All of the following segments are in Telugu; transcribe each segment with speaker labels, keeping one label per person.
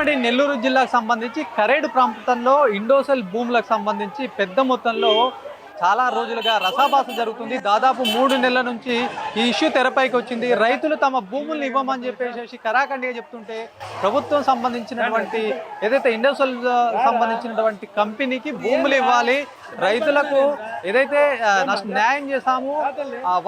Speaker 1: ఉమ్మడి నెల్లూరు జిల్లాకు సంబంధించి కరేడు ప్రాంతంలో ఇండోసెల్ భూములకు సంబంధించి పెద్ద మొత్తంలో చాలా రోజులుగా రసాభాస జరుగుతుంది. దాదాపు 3 నెలల నుంచి ఈ ఇష్యూ తెరపైకి వచ్చింది. రైతులు తమ భూముల్ని ఇవ్వమని చెప్పేసి కరాఖండిగా చెప్తుంటే ప్రభుత్వం సంబంధించినటువంటి ఏదైతే ఇండోసెల్ సంబంధించినటువంటి కంపెనీకి భూములు ఇవ్వాలి, రైతులకు ఏదైతే న్యాయం చేస్తామో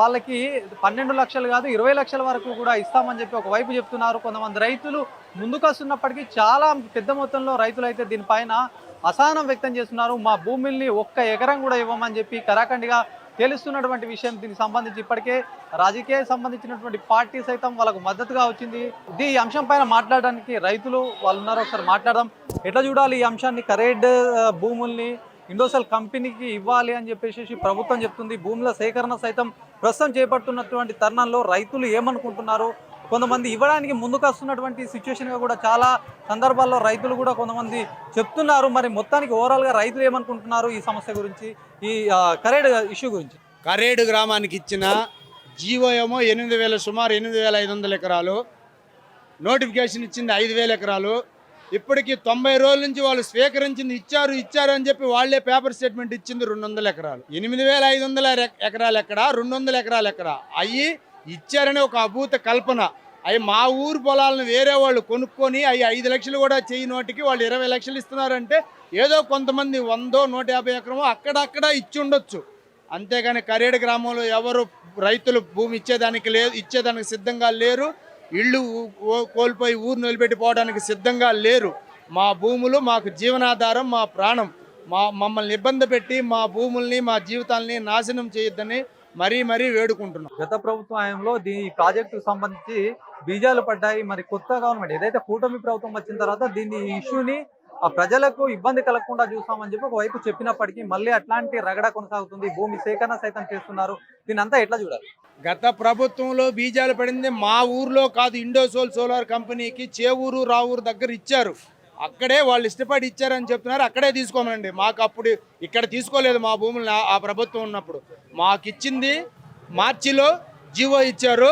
Speaker 1: వాళ్ళకి 12 లక్షలు కాదు 20 లక్షల వరకు కూడా ఇస్తామని చెప్పి ఒకవైపు చెప్తున్నారు. కొంతమంది రైతులు ముందుకొస్తున్నప్పటికీ చాలా పెద్ద మొత్తంలో రైతులు అయితే దీనిపైన అసహనం వ్యక్తం చేస్తున్నారు. మా భూముల్ని 1 ఎకరం కూడా ఇవ్వమని చెప్పి కరాఖండిగా తెలుస్తున్నటువంటి విషయం. దీనికి సంబంధించి ఇప్పటికే రాజకీయ సంబంధించినటువంటి పార్టీ సైతం వాళ్ళకు మద్దతుగా వచ్చింది. ఈ అంశం పైన మాట్లాడడానికి రైతులు వాళ్ళు ఉన్నారు, ఒకసారి మాట్లాడదాం. ఎట్లా చూడాలి ఈ అంశాన్ని? కరేడ్ భూముల్ని ఇండోసెల్ కంపెనీకి ఇవ్వాలి అని చెప్పేసి ప్రభుత్వం చెప్తుంది. భూముల సేకరణ సైతం ప్రస్తుతం చేపడుతున్నటువంటి తరుణంలో రైతులు ఏమనుకుంటున్నారు? కొంతమంది ఇవ్వడానికి ముందుకు వస్తున్నటువంటి సిచ్యువేషన్గా కూడా చాలా సందర్భాల్లో రైతులు కూడా కొంతమంది చెప్తున్నారు. మరి మొత్తానికి ఓవరాల్గా రైతులు ఏమనుకుంటున్నారు ఈ సమస్య గురించి, ఈ కరేడు ఇష్యూ గురించి?
Speaker 2: కరేడు గ్రామానికి ఇచ్చిన జీవో ఏమో 8,000, సుమారు 8,500 ఎకరాలు. నోటిఫికేషన్ ఇచ్చింది 5,000 ఎకరాలు. ఇప్పటికీ 90 రోజుల నుంచి వాళ్ళు స్వీకరించింది ఇచ్చారు అని చెప్పి వాళ్ళే పేపర్ స్టేట్మెంట్ ఇచ్చింది 200 ఎకరాలు. 8,500 ఎకరాలు ఎక్కడ, 200 ఎకరాలు ఎక్కడ? అయ్యి ఇచ్చారని ఒక అభూత కల్పన. అవి మా ఊరు పొలాలను వేరే వాళ్ళు కొనుక్కొని అవి 5 లక్షలు కూడా చేయనోటికి వాళ్ళు 20 లక్షలు ఇస్తున్నారంటే ఏదో కొంతమంది 100, 150 ఎకరమో అక్కడక్కడ ఇచ్చి ఉండొచ్చు. అంతేగాని కరేడు గ్రామంలో ఎవరు రైతులు భూమి ఇచ్చేదానికి సిద్ధంగా లేరు. ఇళ్ళు కోల్పోయి ఊరు నిలబెట్టిపోవడానికి సిద్ధంగా లేరు. మా భూములు మాకు జీవనాధారం, మా ప్రాణం. మమ్మల్ని ఇబ్బంది పెట్టి మా భూముల్ని మా జీవితాల్ని నాశనం చేయొద్దని మరీ వేడుకుంటున్నాం.
Speaker 1: గత ప్రభుత్వ హయాంలో ఈ ప్రాజెక్టుకు సంబంధించి బీజాలు పడ్డాయి. మరి కొత్త గవర్నమెంట్ ఏదైతే కూటమి ప్రభుత్వం వచ్చిన తర్వాత దీన్ని ఇష్యూని ప్రజలకు ఇబ్బంది కలగకుండా చూస్తామని చెప్పి ఒకవైపు చెప్పినప్పటికీ మళ్ళీ అట్లాంటి రగడ కొనసాగుతుంది. భూమి సేకరణ సైతం చేస్తున్నారు. దీని అంతా ఎట్లా చూడాలి?
Speaker 2: గత ప్రభుత్వంలో బీజాలు పడింది మా ఊర్లో కాదు, ఇండోసోల్ సోలార్ కంపెనీకి చేవూరు రావూరు దగ్గర ఇచ్చారు. అక్కడే వాళ్ళు ఇష్టపడి ఇచ్చారని చెప్తున్నారు. అక్కడే తీసుకోమనండి. మాకు అప్పుడు ఇక్కడ తీసుకోలేదు మా భూములను ఆ ప్రభుత్వం ఉన్నప్పుడు. మాకు ఇచ్చింది మార్చిలో జీవో ఇచ్చారు,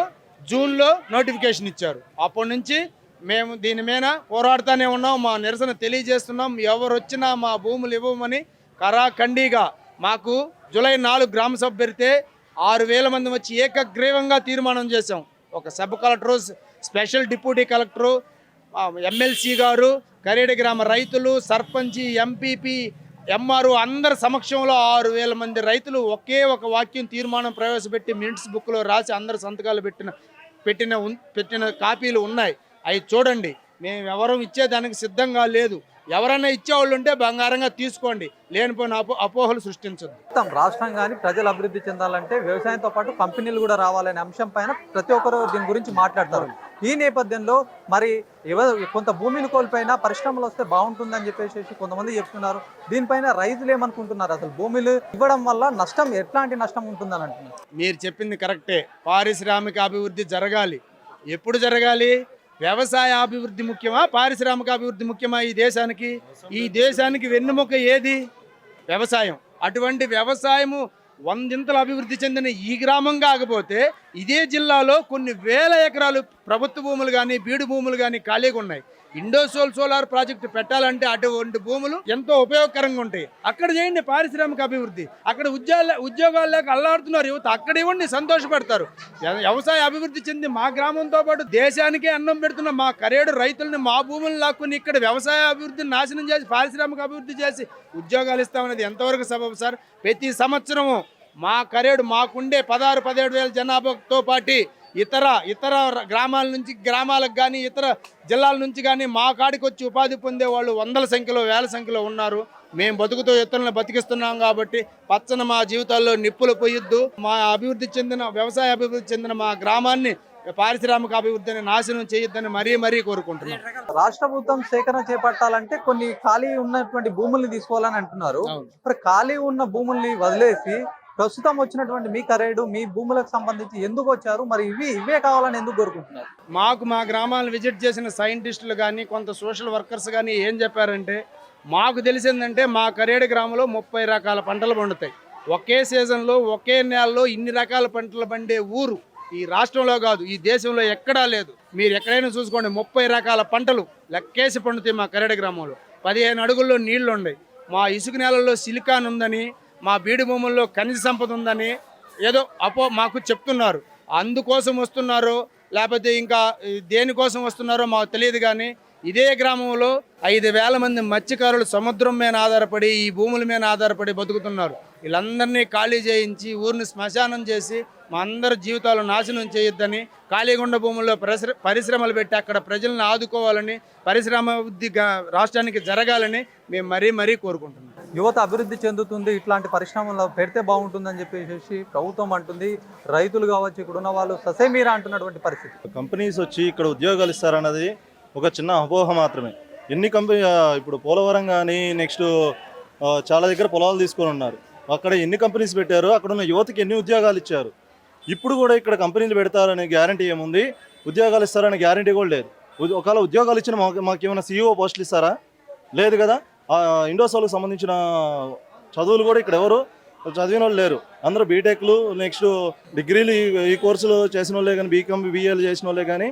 Speaker 2: జూన్లో నోటిఫికేషన్ ఇచ్చారు. అప్పటి నుంచి మేము దీని మీద పోరాడుతూనే ఉన్నాం, మా నిరసన తెలియజేస్తున్నాం. ఎవరు వచ్చినా మా భూములు ఇవ్వమని కరాఖండిగా. మాకు జూలై 4 గ్రామ సభ పెడితే 6,000 మంది వచ్చి ఏకగ్రీవంగా తీర్మానం చేశాం. ఒక sub collector, special deputy collector, MLC గారు, కరేడు గ్రామ రైతులు, సర్పంచి, ఎంపీపీ, ఎంఆర్ఓ అందరి సమక్షంలో 6,000 మంది రైతులు ఒకే ఒక వాక్యం తీర్మానం ప్రవేశపెట్టి మినిట్స్ బుక్లో రాసి అందరు సంతకాలు పెట్టిన కాపీలు ఉన్నాయి. అవి చూడండి. మేము ఎవరూ ఇచ్చేదానికి సిద్ధంగా లేదు. ఎవరైనా ఇచ్చేవాళ్ళు ఉంటే బంగారంగా తీసుకోండి, లేనిపోయిన అపోహలు సృష్టించద్దు.
Speaker 1: రాష్ట్రం కానీ ప్రజలు అభివృద్ధి చెందాలంటే వ్యవసాయంతో పాటు కంపెనీలు కూడా రావాలనే అంశం పైన ప్రతి ఒక్కరు దీని గురించి మాట్లాడతారు. ఈ నేపథ్యంలో మరి కొంత భూమిని కోల్పోయినా పరిశ్రమలు వస్తే బాగుంటుందని చెప్పేసి కొంతమంది చెప్తున్నారు. దీనిపైన రైతులు ఏమనుకుంటున్నారు? అసలు భూములు ఇవ్వడం వల్ల నష్టం, ఎట్లాంటి నష్టం ఉంటుందని అంటున్నారు?
Speaker 2: మీరు చెప్పింది కరెక్టే. పారిశ్రామిక అభివృద్ధి జరగాలి. ఎప్పుడు జరగాలి? వ్యవసాయ అభివృద్ధి ముఖ్యమా, పారిశ్రామిక అభివృద్ధి ముఖ్యమా? ఈ దేశానికి వెన్నెముక ఏది? వ్యవసాయం. అటువంటి వ్యవసాయము 100 అభివృద్ధి చెందిన ఈ గ్రామం కాకపోతే ఇదే జిల్లాలో కొన్ని వేల ఎకరాలు ప్రభుత్వ భూములు కానీ బీడు భూములు కానీ ఖాళీగా ఉన్నాయి. ఇండోసోల్ సోలార్ ప్రాజెక్టు పెట్టాలంటే అటువంటి భూములు ఎంతో ఉపయోగకరంగా ఉంటాయి. అక్కడ చేయండి పారిశ్రామిక అభివృద్ధి. అక్కడ ఉద్యోగాలు లేక అల్లాడుతున్నారు యువత. అక్కడ ఇవ్వండి, సంతోషపడతారు. వ్యవసాయ అభివృద్ధి చెంది మా గ్రామంతో పాటు దేశానికే అన్నం పెడుతున్న మా కరేడు రైతుల్ని మా భూములు లాక్కుని ఇక్కడ వ్యవసాయ అభివృద్ధిని నాశనం చేసి పారిశ్రామిక అభివృద్ధి చేసి ఉద్యోగాలు ఇస్తామనేది ఎంతవరకు సబబు సార్? ప్రతి సంవత్సరము మా కరేడు మాకుండే 16-17 వేల జనాభాతో పాటు ఇతర గ్రామాల నుంచి గ్రామాలకు కానీ ఇతర జిల్లాల నుంచి కానీ మా కాడికి వచ్చి ఉపాధి పొందే వాళ్ళు 100ల సంఖ్యలో, 1000ల సంఖ్యలో ఉన్నారు. మేము బతుకుతో ఇతరులను బతికిస్తున్నాం కాబట్టి పచ్చన మా జీవితాల్లో నిప్పులు పోయొద్దు. మా వ్యవసాయ అభివృద్ధి చెందిన మా గ్రామాన్ని పారిశ్రామిక అభివృద్ధిని నాశనం చేయొద్దని మరీ కోరుకుంటున్నాం.
Speaker 1: రాష్ట్ర ప్రభుత్వం సేకరణ చేపట్టాలంటే కొన్ని ఖాళీ ఉన్నటువంటి భూముల్ని తీసుకోవాలని అంటున్నారు. మరి ఖాళీ ఉన్న భూముల్ని వదిలేసి ప్రస్తుతం వచ్చినటువంటి మీ కరేడు, మీ భూములకు సంబంధించి ఎందుకు వచ్చారు? మరి ఇవే కావాలని ఎందుకు కోరుకుంటున్నారు?
Speaker 2: మా గ్రామాలను విజిట్ చేసిన సైంటిస్టులు కానీ కొంత సోషల్ వర్కర్స్ కానీ ఏం చెప్పారంటే, మాకు తెలిసిందంటే మా కరేడు గ్రామంలో 30 రకాల పంటలు పండుతాయి. ఒకే సీజన్లో ఒకే నెలలో ఇన్ని రకాల పంటలు పండే ఊరు ఈ రాష్ట్రంలో కాదు, ఈ దేశంలో ఎక్కడా లేదు. మీరు ఎక్కడైనా చూసుకోండి, 30 రకాల పంటలు లెక్కేసి పండుతాయి మా కరేడు గ్రామంలో. 15 అడుగుల్లో నీళ్లు ఉన్నాయి. మా ఇసుక నేలల్లో సిలికాన్ ఉందని, మా బీడు భూముల్లో ఖనిజ సంపద ఉందని ఏదో మాకు చెప్తున్నారు. అందుకోసం వస్తున్నారో లేకపోతే ఇంకా దేనికోసం వస్తున్నారో మాకు తెలియదు. కానీ ఇదే గ్రామంలో 5,000 మంది మత్స్యకారులు సముద్రం మీద ఆధారపడి, ఈ భూముల మీద ఆధారపడి బతుకుతున్నారు. వీళ్ళందరినీ ఖాళీ చేయించి ఊరిని శ్మశానం చేసి మా అందరి జీవితాలు నాశనం చేయొద్దని, ఖాళీగుండ భూముల్లో పరిశ్రమలు పెట్టి అక్కడ ప్రజలను ఆదుకోవాలని, పరిశ్రమాభివృద్ధి రాష్ట్రానికి జరగాలని మేము మరీ కోరుకుంటున్నాం.
Speaker 1: యువత అభివృద్ధి చెందుతుంది, ఇట్లాంటి పరిశ్రమలు పెడితే బాగుంటుందని చెప్పేసి ప్రభుత్వం అంటుంది. రైతులు కావచ్చు, ఇక్కడ ఉన్న వాళ్ళు ససేమీరా అంటున్నటువంటి పరిస్థితి.
Speaker 3: కంపెనీస్ వచ్చి ఇక్కడ ఉద్యోగాలు ఇస్తారన్నది ఒక చిన్న అపోహ మాత్రమే. ఎన్ని కంపెనీ ఇప్పుడు పోలవరం కానీ నెక్స్ట్ చాలా దగ్గర పొలాలు తీసుకొని ఉన్నారు. అక్కడ ఎన్ని కంపెనీస్ పెట్టారు, అక్కడ ఉన్న యువతకి ఎన్ని ఉద్యోగాలు ఇచ్చారు. ఇప్పుడు కూడా ఇక్కడ కంపెనీలు పెడతారనే గ్యారంటీ ఏముంది, ఉద్యోగాలు ఇస్తారనే గ్యారంటీ కూడా లేదు. ఒకవేళ ఉద్యోగాలు ఇచ్చిన మాకు ఏమైనా CEO పోస్టులు ఇస్తారా? లేదు కదా. ఇండోసాల్కి సంబంధించిన చదువులు కూడా ఇక్కడ ఎవరు చదివిన వాళ్ళు లేరు. అందరూ బీటెక్లు నెక్స్ట్ డిగ్రీలు ఈ కోర్సులు చేసిన వాళ్ళే కానీ, బీకామ్ BAలు చేసిన వాళ్ళే కానీ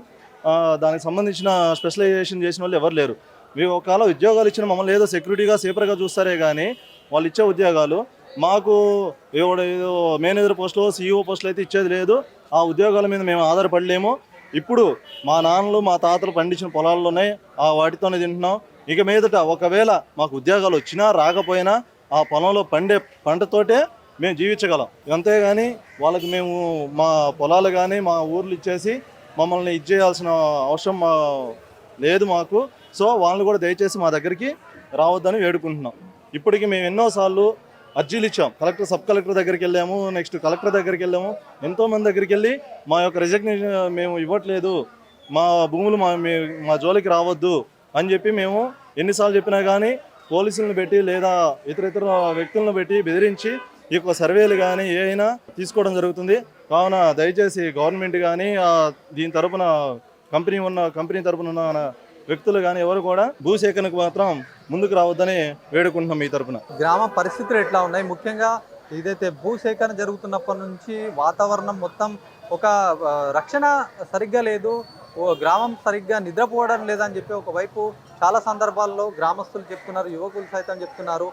Speaker 3: దానికి సంబంధించిన స్పెషలైజేషన్ చేసిన వాళ్ళు ఎవరు లేరు. మేము ఒకవేళ ఉద్యోగాలు ఇచ్చిన మమ్మల్ని ఏదో సెక్యూరిటీగా సేపర్గా చూస్తారే కానీ వాళ్ళు ఇచ్చే ఉద్యోగాలు మాకు ఏదో మేనేజర్ పోస్టులు CEO పోస్టులు అయితే ఇచ్చేది లేదు. ఆ ఉద్యోగాల మీద మేము ఆధారపడలేము. ఇప్పుడు మా నాన్నలు మా తాతలు పండించిన పొలాల్లోనే వాటితోనే తింటున్నాం. ఇక మీదట ఒకవేళ మాకు ఉద్యోగాలు వచ్చినా రాకపోయినా ఆ పొలంలో పండే పంటతోటే మేము జీవించగలం. అంతేగాని వాళ్ళకి మేము మా పొలాలు కానీ మా ఊర్లు ఇచ్చేసి మమ్మల్ని ఇచ్చేయాల్సిన అవసరం లేదు మాకు. సో వాళ్ళని కూడా దయచేసి మా దగ్గరికి రావద్దని వేడుకుంటున్నాం. ఇప్పటికి మేము ఎన్నోసార్లు అర్జీలు ఇచ్చాం. సబ్ కలెక్టర్ దగ్గరికి వెళ్ళాము, నెక్స్ట్ కలెక్టర్ దగ్గరికి వెళ్ళాము. ఎంతోమంది దగ్గరికి వెళ్ళి మా యొక్క రిజగ్నేషన్ మేము ఇవ్వట్లేదు, మా భూములు మా జోలికి రావద్దు అని చెప్పి మేము ఎన్నిసార్లు చెప్పినా కానీ పోలీసులను పెట్టి లేదా ఇతర వ్యక్తులను పెట్టి బెదిరించి ఈ యొక్క సర్వేలు కానీ ఏమైనా తీసుకోవడం జరుగుతుంది. కావున దయచేసి గవర్నమెంట్ కానీ దీని తరపున కంపెనీ తరపున ఉన్న వ్యక్తులు కానీ ఎవరు కూడా భూసేకరణకు మాత్రం ముందుకు రావద్దని వేడుకుంటున్నాం. ఈ తరపున
Speaker 1: గ్రామ పరిస్థితులు ఎట్లా ఉన్నాయి? ముఖ్యంగా ఏదైతే భూసేకరణ జరుగుతున్నప్పటి నుంచి వాతావరణం మొత్తం ఒక రక్షణ సరిగ్గా లేదు, గ్రామం సరిగ్గా నిద్రపోవడం లేదని చెప్పి ఒకవైపు చాలా సందర్భాల్లో గ్రామస్తులు చెప్తున్నారు, యువకులు సైతం చెప్తున్నారు.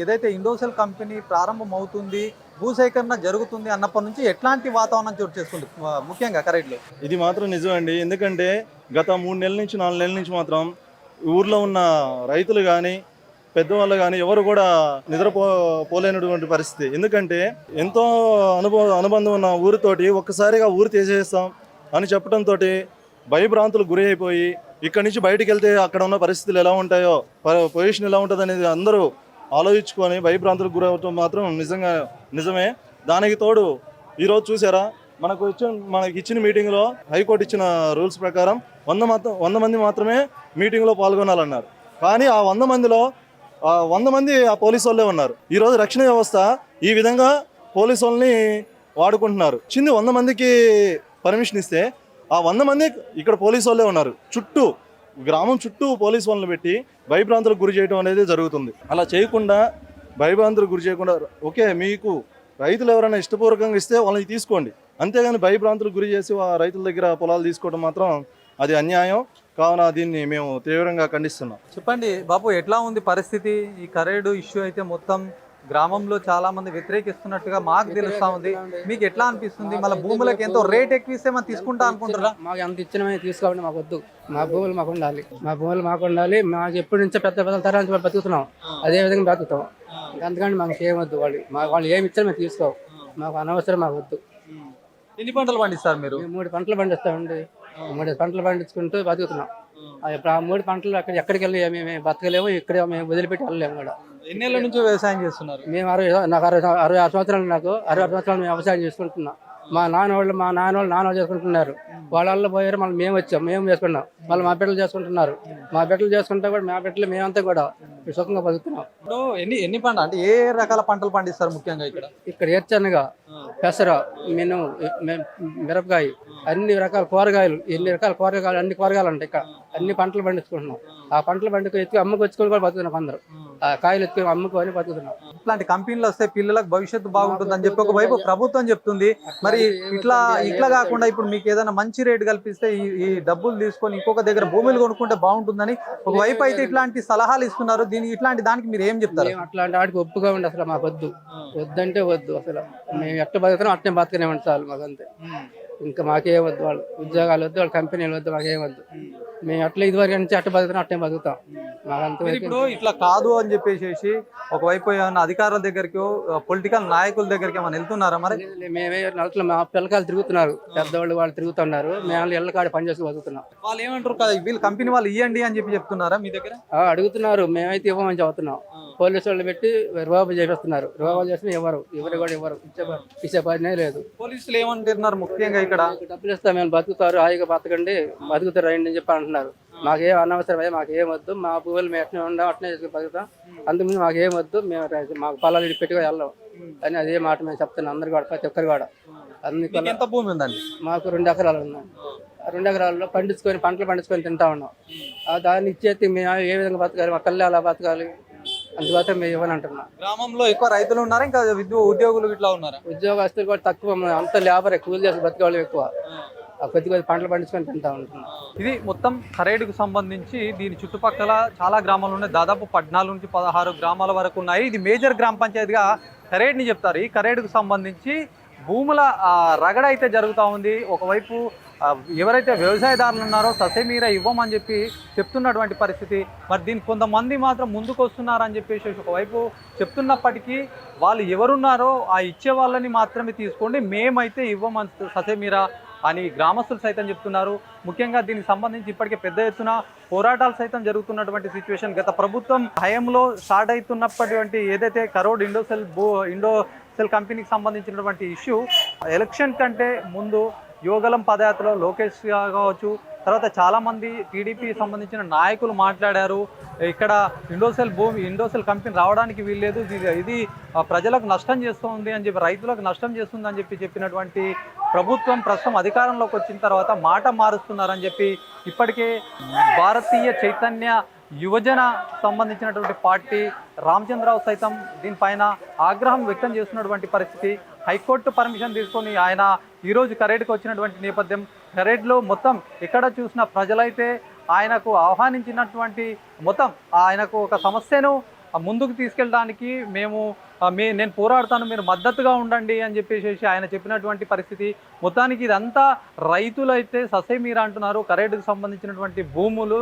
Speaker 1: ఏదైతే ఇండోసెల్ కంపెనీ ప్రారంభం అవుతుంది, భూసేకరణ జరుగుతుంది అన్నప్పటి నుంచి ఎట్లాంటి వాతావరణం చోటు చేసుకుంది ముఖ్యంగా కరెక్ట్లో?
Speaker 3: ఇది మాత్రం నిజం అండి. ఎందుకంటే గత 3 నెలల నుంచి 4 నెలల నుంచి మాత్రం ఊర్లో ఉన్న రైతులు కానీ పెద్దవాళ్ళు కానీ ఎవరు కూడా పోలేనటువంటి పరిస్థితి. ఎందుకంటే ఎంతో అనుబంధం ఉన్న ఊరితోటి ఒక్కసారిగా ఊరు తీసేస్తాం అని చెప్పడంతో భయభ్రాంతులకు గురి అయిపోయి ఇక్కడి నుంచి బయటికి వెళ్తే అక్కడ ఉన్న పరిస్థితులు ఎలా ఉంటాయో, పొజిషన్ ఎలా ఉంటుంది అనేది అందరూ ఆలోచించుకొని భయభ్రాంతులకు గురవటం మాత్రం నిజమే. దానికి తోడు ఈరోజు చూసారా, మనకి ఇచ్చిన మీటింగ్లో హైకోర్టు ఇచ్చిన రూల్స్ ప్రకారం 100 మంది మాత్రమే మీటింగ్లో పాల్గొనాలన్నారు. కానీ ఆ 100 మందిలో 100 మంది ఆ పోలీసు వాళ్ళే ఉన్నారు. ఈరోజు రక్షణ వ్యవస్థ ఈ విధంగా పోలీసు వాళ్ళని వాడుకుంటున్నారు. 100 మందికి పర్మిషన్ ఇస్తే ఆ 100 మంది ఇక్కడ పోలీసు వాళ్ళే ఉన్నారు. గ్రామం చుట్టూ పోలీసు వాళ్ళని పెట్టి భయభ్రాంతులకు గురి చేయడం అనేది జరుగుతుంది. అలా చేయకుండా భయభ్రాంతులకు గురి చేయకుండా ఓకే, మీకు రైతులు ఎవరైనా ఇష్టపూర్వకంగా ఇస్తే వాళ్ళని తీసుకోండి, అంతేగాని భయభ్రాంతులకు గురి చేసి ఆ రైతుల దగ్గర పొలాలు తీసుకోవడం మాత్రం అది అన్యాయం. కావున దీన్ని మేము తీవ్రంగా ఖండిస్తున్నాం.
Speaker 1: చెప్పండి బాబు, ఎట్లా ఉంది పరిస్థితి? ఈ కరేడు ఇష్యూ అయితే మొత్తం గ్రామంలో చాలా మంది వ్యతిరేకిస్తున్నట్టుగా మాకు తెలుస్తా ఉంది. మీకు ఎట్లా అనిపిస్తుంది? మళ్ళీ భూములకు ఎంతో రేట్ ఎక్కువ ఇస్తే మనం తీసుకుంటా అనుకుంటారా?
Speaker 4: మాకు ఎంత ఇచ్చిన తీసుకోవాలి, మాకు వద్దు. మా భూములు మాకు ఉండాలి, మాకు ఎప్పటి నుంచో పెద్ద తరానికి బతుకుతున్నాం, అదే విధంగా బతుకుతాం. అందుకని మాకు ఏమొద్దు. వాళ్ళు ఏమి ఇచ్చారో మేము తీసుకోవు, మాకు అనవసరం, మాకు వద్దు.
Speaker 1: ఎన్ని పంటలు పండిస్తారు మీరు?
Speaker 4: 3 పంటలు పండిస్తామండి. 3 పంటలు పండించుకుంటూ బతుకుతున్నాం. ఇప్పుడు ఆ 3 పంటలు ఎక్కడికి వెళ్ళి మేము బతకలేము, ఇక్కడ మేము వదిలిపెట్టి వెళ్ళలేము కూడా.
Speaker 1: ఎన్నేళ్ల నుంచి వ్యవసాయం చేస్తున్నారు?
Speaker 4: మేము 66 సంవత్సరాలు, నాకు 66 సంవత్సరాలు మేము వ్యవసాయం చేసుకుంటున్నాం. మా నాన్న చేసుకుంటున్నారు, వాళ్ళ పోయారు, మళ్ళీ మేము వచ్చాం, మేము చేసుకున్నాం, మళ్ళీ మా బిడ్డలు చేసుకుంటున్నారు. మా బిడ్డలు చేసుకుంటే కూడా మా బిడ్డలు మేమంతా కూడా సుఖంగా బతుకుతున్నాం.
Speaker 1: ఇప్పుడు ఎన్ని పంట అంటే ఏ రకాల పంటలు పండిస్తారు ముఖ్యంగా
Speaker 4: ఇక్కడ ఏర్చనగా, పెసర, మిరపకాయ, అన్ని రకాల కూరగాయలు, అన్ని కూరగాయలు ఉంటాయి. ఇక్కడ అన్ని పంటలు పండించుకుంటున్నాం. ఆ పంటలు పండుకు ఎత్తి అమ్మకు వచ్చుకొని కూడా బతుకున్నాం అందరూ. ఆ కాయలు ఎత్తుకొని అమ్ముకొని బతుకుతున్నాం.
Speaker 1: ఇట్లాంటి కంపెనీలు వస్తే పిల్లలకు భవిష్యత్తు బాగుంటుందని చెప్పి ఒకవైపు ప్రభుత్వం చెప్తుంది. మరి ఇట్లా కాకుండా ఇప్పుడు మీకు ఏదైనా మంచి రేటు కల్పిస్తే ఈ డబ్బులు తీసుకొని ఇంకొక దగ్గర భూములు కొనుక్కుంటే బాగుంటుందని ఒకవైపు అయితే ఇట్లాంటి సలహాలు ఇస్తున్నారు. ఇట్లాంటి దానికి మీరు ఏం చెప్తారు?
Speaker 4: మేము అట్లాంటి వాటికి ఒప్పుగా ఉండి అసలు మాకు వద్దంటే వద్దు. అసలు మేము ఎట్ట బతుకుతున్నాం అట్నే బతకనే చాలు మాకు అంతే. ఇంకా మాకేం వద్దు, వాళ్ళు ఉద్యోగాలు వద్దు, వాళ్ళ కంపెనీలు వద్దు, మాకేం వద్దు. మేము అట్లా ఇదివరకు నుంచి అట్ట బతుకుతున్నాం అట్నే బతుకుతాం. మాకు
Speaker 1: ఇప్పుడు ఇట్లా కాదు అని చెప్పేసి ఒకవైపు ఏమన్నా అధికారుల దగ్గరికి పొలిటికల్ నాయకుల దగ్గరికి ఏమైనా వెళ్తున్నారా? మరి
Speaker 4: మేమే నలుగురు మా పిల్లకాయలు తిరుగుతున్నారు, పెద్దవాళ్ళు వాళ్ళు తిరుగుతున్నారు. మేము ఇళ్ళ కాడ పని చేసుకుని బతుకుతున్నాం.
Speaker 1: వాళ్ళు ఏమంటారు కదా, వీళ్ళు కంపెనీ వాళ్ళు ఇవ్వండి అని చెప్పి చెప్తున్నారా మీ దగ్గర?
Speaker 4: అడుగుతున్నారు, మేమైతే ఇవ్వమని చెబుతున్నాం. పోలీసు వాళ్ళు పెట్టి రుబాబు చేపిస్తున్నారు. రుబాబు చేసిన ఎవరు కూడా ఇవ్వరు, ఇచ్చే పనే లేదు.
Speaker 1: పోలీసులు ఏమంటున్నారు ముఖ్యంగా ఇక్కడ?
Speaker 4: డబ్బులు ఇస్తాం, మేము బతుకుతారు, హాయిగా బతకండి, బతుకుతారు రండి అని చెప్పి అంటున్నారు. మాకేం అనవసరం, మాకేం వద్దు, మా పువ్వులు మేము ఎట్నే ఉండం అట్నే చేసుకుని బతుకుతాం. అందుకు మాకేం వద్దు, మేము మాకు పొలాలు పెట్టుకుని వెళ్ళాం అని అదే మాట మేము చెప్తున్నాం అందరు కూడా, ప్రతి ఒక్కరు కూడా. అందుకని
Speaker 1: ఎంత భూమి ఉందండి?
Speaker 4: మాకు 2 ఎకరాలు ఉన్నాయి. 2 ఎకరాల్లో పంటలు పండించుకొని తింటా ఉన్నాం. దాన్ని ఇచ్చేసి మేము ఏ విధంగా బతకాలి, మా కళ్ళు అలా బతకాలి, అందుకోసం మేము ఇవ్వని అంటున్నాం.
Speaker 1: గ్రామంలో ఎక్కువ రైతులు ఉన్నారా, ఇంకా ఉద్యోగులు ఇట్లా ఉన్నారా?
Speaker 4: ఉద్యోగస్తులు కూడా తక్కువ, అంత లేబర్ కూలి చేసి బతకాలి ఎక్కువ, కొద్ది పంటలు పండించుకొని తింటా ఉంటున్నాం.
Speaker 1: ఇది మొత్తం కరేడుకు సంబంధించి దీని చుట్టుపక్కల చాలా గ్రామాలు ఉన్నాయి. దాదాపు 14 నుంచి 16 గ్రామాల వరకు ఉన్నాయి. ఇది మేజర్ గ్రామ పంచాయతీగా కరేడుని చెప్తారు. ఈ కరేడుకు సంబంధించి భూముల రగడ అయితే జరుగుతూ ఉంది. ఒకవైపు ఎవరైతే వ్యవసాయదారులు ఉన్నారో ససేమీర ఇవ్వమని చెప్పి చెప్తున్నటువంటి పరిస్థితి. మరి దీనికి కొంతమంది మాత్రం ముందుకు వస్తున్నారని చెప్పేసి ఒకవైపు చెప్తున్నప్పటికీ వాళ్ళు ఎవరున్నారో ఆ ఇచ్చే వాళ్ళని మాత్రమే తీసుకోండి, మేమైతే ఇవ్వమని ససేమీర అని గ్రామస్తులు సైతం చెప్తున్నారు. ముఖ్యంగా దీనికి సంబంధించి ఇప్పటికే పెద్ద ఎత్తున పోరాటాలు సైతం జరుగుతున్నటువంటి సిచ్యువేషన్. గత ప్రభుత్వం హయాంలో స్టార్ట్ అవుతున్నటువంటి ఏదైతే కరోడ్ ఇండోసెల్ కంపెనీకి సంబంధించినటువంటి ఇష్యూ, ఎలక్షన్ కంటే ముందు యువగలం పదయాత్రలో లోకేష్ కావచ్చు, తర్వాత చాలామంది టీడీపీ సంబంధించిన నాయకులు మాట్లాడారు. ఇక్కడ ఇండోసెల్ కంపెనీ రావడానికి వీల్లేదు, ఇది ప్రజలకు నష్టం చేస్తుంది అని చెప్పి, రైతులకు నష్టం చేస్తుంది అని చెప్పినటువంటి ప్రభుత్వం ప్రస్తుతం అధికారంలోకి వచ్చిన తర్వాత మాట మారుస్తున్నారని చెప్పి ఇప్పటికే భారతీయ చైతన్య యువజన సంబంధించినటువంటి పార్టీ రామచంద్రరావు సైతం దీనిపైన ఆగ్రహం వ్యక్తం చేస్తున్నటువంటి పరిస్థితి. హైకోర్టు పర్మిషన్ తీసుకొని ఆయన ఈరోజు కరేడుకు వచ్చినటువంటి నేపథ్యం. కరేడులో మొత్తం ఎక్కడ చూసిన ప్రజలైతే ఆయనకు ఆహ్వానించినటువంటి మొత్తం ఆయనకు ఒక సమస్యను ముందుకు తీసుకెళ్ళడానికి నేను పోరాడుతాను, మీరు మద్దతుగా ఉండండి అని చెప్పేసి ఆయన చెప్పినటువంటి పరిస్థితి. మొత్తానికి ఇదంతా రైతులైతే ససేమీరా అంటున్నారు. కరేడుకు సంబంధించినటువంటి భూములు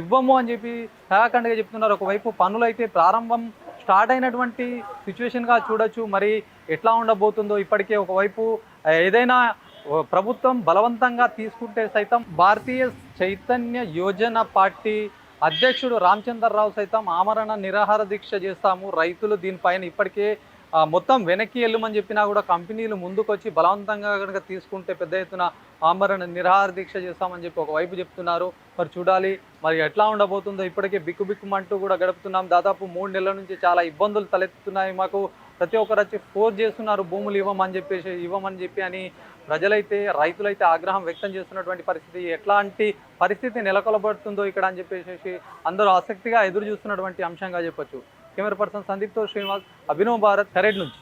Speaker 1: ఇవ్వము అని చెప్పి ఖరాఖండిగా చెప్తున్నారు. ఒకవైపు పనులైతే ప్రారంభం స్టార్ట్ అయినటువంటి సిచ్యువేషన్గా చూడొచ్చు. మరి ఎట్లా ఉండబోతుందో ఇప్పటికే ఒకవైపు ఏదైనా ప్రభుత్వం బలవంతంగా తీసుకుంటే సైతం భారతీయ చైతన్య యోజన పార్టీ అధ్యక్షుడు రామచంద్రరావు సైతం ఆమరణ నిరాహార దీక్ష చేస్తాము, రైతులు దీనిపైన ఇప్పటికే మొత్తం వెనక్కి వెళ్ళమని చెప్పినా కూడా కంపెనీలు ముందుకొచ్చి బలవంతంగా కనుక తీసుకుంటే పెద్ద ఎత్తున ఆమరణ నిరాహార దీక్ష చేస్తామని చెప్పి ఒకవైపు చెప్తున్నారు. మరి చూడాలి మరి ఎట్లా ఉండబోతుందో. ఇప్పటికే బిక్కుబిక్కుమంటూ కూడా గడుపుతున్నాం. దాదాపు 3 నెలల నుంచి చాలా ఇబ్బందులు తలెత్తుతున్నాయి మాకు. ప్రతి ఒక్కరు వచ్చి ఫోర్స్ చేస్తున్నారు భూములు ఇవ్వమని చెప్పి అని రైతులైతే ఆగ్రహం వ్యక్తం చేస్తున్నటువంటి పరిస్థితి. ఎట్లాంటి పరిస్థితి నెలకొలబడుతుందో ఇక్కడ అని చెప్పేసి అందరూ ఆసక్తిగా ఎదురు చూస్తున్నటువంటి అంశంగా చెప్పొచ్చు. కెమెరా పర్సన్ సందీప్తో శ్రీనివాస్, అభినవ్ భారత్, కరేడ్ నుంచి.